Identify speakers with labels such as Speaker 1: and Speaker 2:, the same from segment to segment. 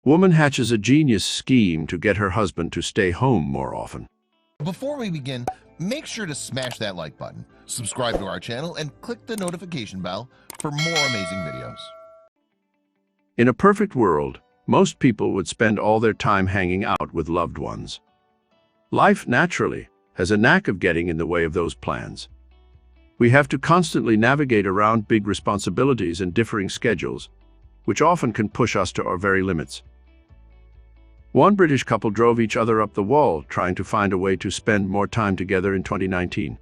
Speaker 1: Woman hatches a genius scheme to get her husband to stay home more often.
Speaker 2: Before we begin, make sure to smash that like button, subscribe to our channel, and click the notification bell for more amazing videos.
Speaker 1: In a perfect world, most people would spend all their time hanging out with loved ones. Life, naturally, has a knack of getting in the way of those plans. We have to constantly navigate around big responsibilities and differing schedules, which often can push us to our very limits. One British couple drove each other up the wall trying to find a way to spend more time together in 2019.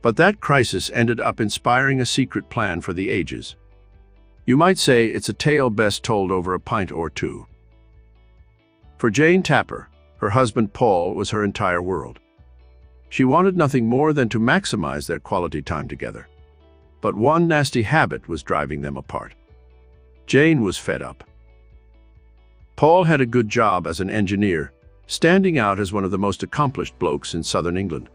Speaker 1: But that crisis ended up inspiring a secret plan for the ages. You might say it's a tale best told over a pint or two. For Jane Tapper, her husband Paul was her entire world. She wanted nothing more than to maximize their quality time together. But one nasty habit was driving them apart. Jane was fed up. Paul had a good job as an engineer, standing out as one of the most accomplished blokes in southern England.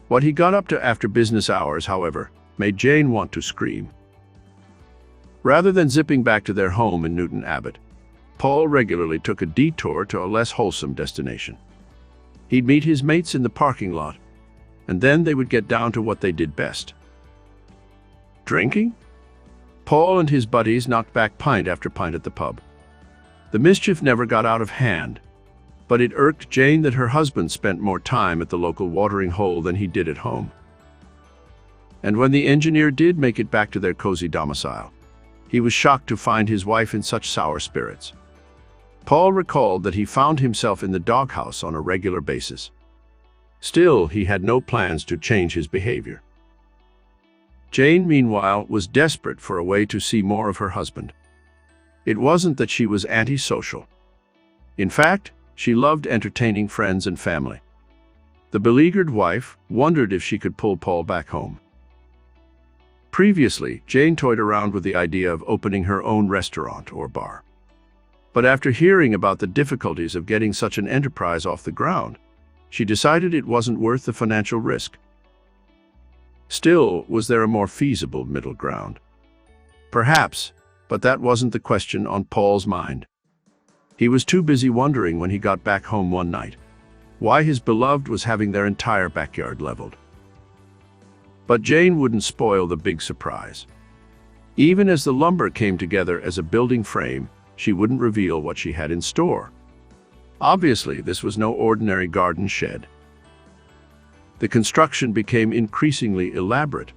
Speaker 1: What he got up to after business hours, however, made Jane want to scream. Rather than zipping back to their home in Newton Abbot, Paul regularly took a detour to a less wholesome destination. He'd meet his mates in the parking lot, and then they would get down to what they did best. Drinking? Paul and his buddies knocked back pint after pint at the pub. The mischief never got out of hand, but it irked Jane that her husband spent more time at the local watering hole than he did at home. And when the engineer did make it back to their cozy domicile, he was shocked to find his wife in such sour spirits. Paul recalled that he found himself in the doghouse on a regular basis. Still, he had no plans to change his behavior. Jane, meanwhile, was desperate for a way to see more of her husband. It wasn't that she was antisocial. In fact, she loved entertaining friends and family. The beleaguered wife wondered if she could pull Paul back home. Previously, Jane toyed around with the idea of opening her own restaurant or bar. But after hearing about the difficulties of getting such an enterprise off the ground, she decided it wasn't worth the financial risk. Still, was there a more feasible middle ground? Perhaps, but that wasn't the question on Paul's mind. He was too busy wondering when he got back home one night why his beloved was having their entire backyard leveled. But Jane wouldn't spoil the big surprise. Even as the lumber came together as a building frame, she wouldn't reveal what she had in store. Obviously, this was no ordinary garden shed. The construction became increasingly elaborate.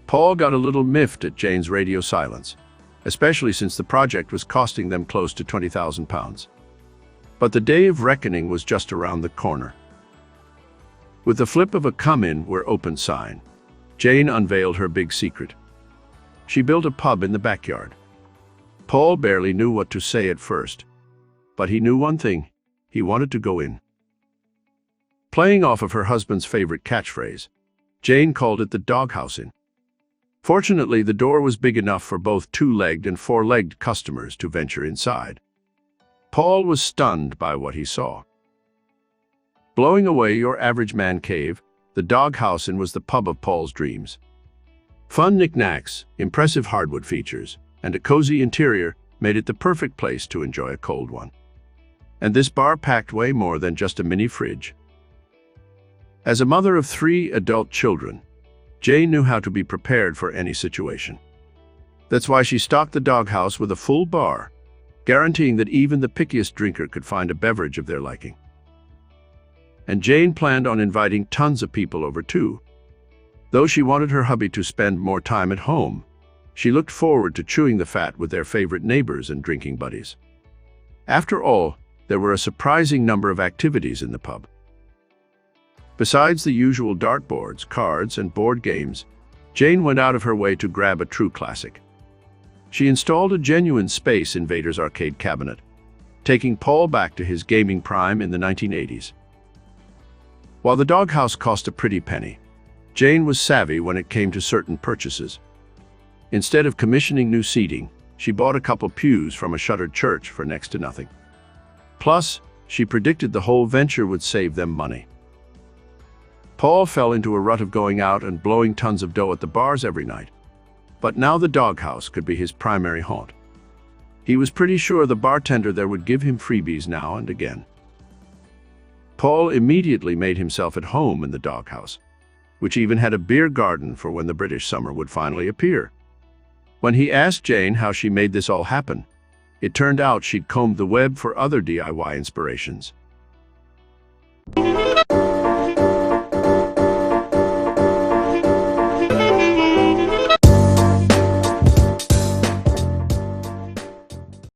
Speaker 1: Paul got a little miffed at Jane's radio silence, especially since the project was costing them close to £20,000. But the day of reckoning was just around the corner. With the flip of a "come in, we're open" sign, Jane unveiled her big secret. She built a pub in the backyard. Paul barely knew what to say at first, but he knew one thing: he wanted to go in. Playing off of her husband's favorite catchphrase, Jane called it the Doghouse Inn. Fortunately, the door was big enough for both two-legged and four-legged customers to venture inside. Paul was stunned by what he saw. Blowing away your average man cave, the Doghouse Inn was the pub of Paul's dreams. Fun knickknacks, impressive hardwood features, and a cozy interior made it the perfect place to enjoy a cold one. And this bar packed way more than just a mini fridge. As a mother of 3 adult children, Jane knew how to be prepared for any situation. That's why she stocked the Doghouse with a full bar, guaranteeing that even the pickiest drinker could find a beverage of their liking. And Jane planned on inviting tons of people over too. Though she wanted her hubby to spend more time at home, she looked forward to chewing the fat with their favorite neighbors and drinking buddies. After all, there were a surprising number of activities in the pub. Besides the usual dartboards, cards, and board games, Jane went out of her way to grab a true classic. She installed a genuine Space Invaders arcade cabinet, taking Paul back to his gaming prime in the 1980s. While the Doghouse cost a pretty penny, Jane was savvy when it came to certain purchases. Instead of commissioning new seating, she bought a couple pews from a shuttered church for next to nothing. Plus, she predicted the whole venture would save them money. Paul fell into a rut of going out and blowing tons of dough at the bars every night, but now the Doghouse could be his primary haunt. He was pretty sure the bartender there would give him freebies now and again. Paul immediately made himself at home in the doghouse, which even had a beer garden for when the British summer would finally appear. When he asked Jane how she made this all happen, it turned out she'd combed the web for other DIY inspirations.